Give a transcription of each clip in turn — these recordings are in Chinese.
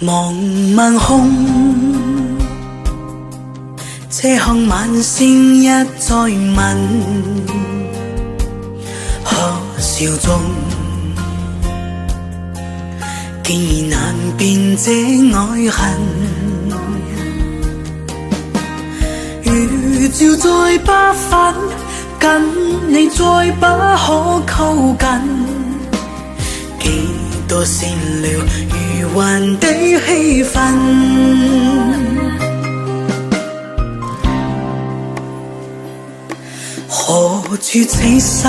茫茫空，這項晚星一再問，可笑中竟然難辨這愛恨。如照再不返，跟你再不可靠近，幾多善良如幻的氣氛。何處此身？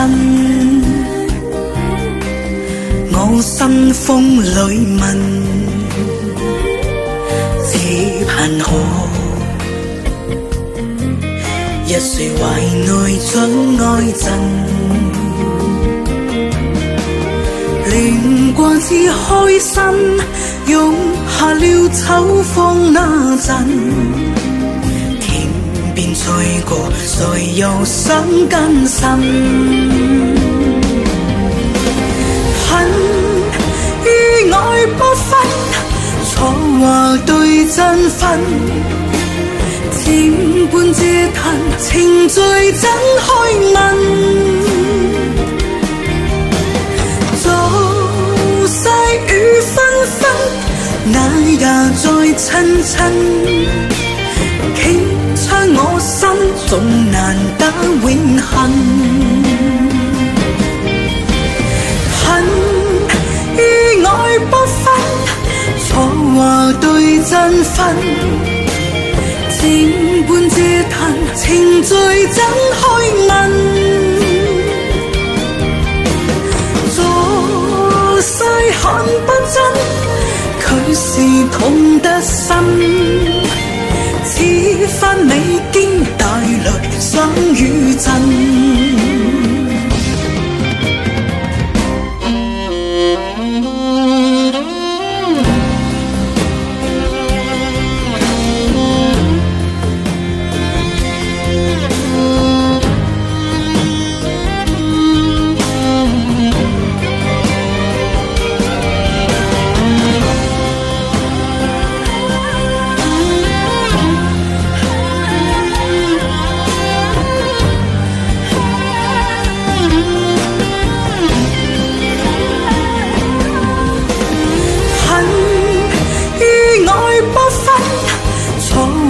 我心風裏問，只盼可一睡懷內將愛贈，戀過至開心，用下了秋風那陣，天邊吹過，誰又想更深？恨與愛不分，錯話對真分。漸半嗟嘆，情緒怎開問？做世雨紛紛，那也在親親。傾出我心，總難得永恆。恨與愛不分，錯話對真分。漸半嗟嘆，情緒怎開問？坐世看不真，卻是痛得深。此番美經帶來想與震。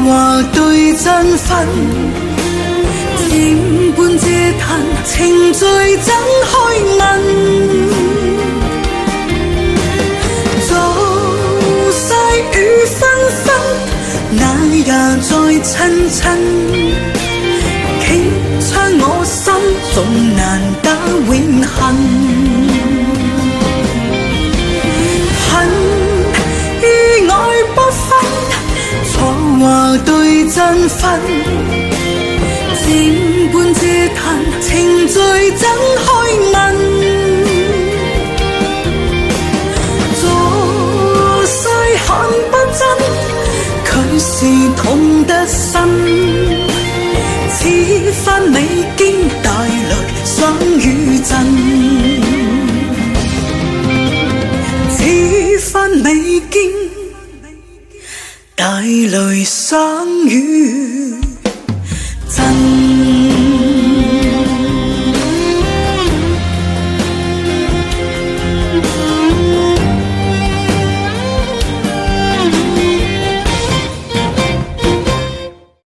話對真分，漸半嗟嘆，情緒怎開問？做世雨紛紛，那也在親親。傾出我心，總難得永恆。恨與愛不分，錯話對真分。漸半嗟嘆，情緒怎開問？坐世看不真，卻是痛得深。此番美經帶來想與震，此番美經帶來想與震。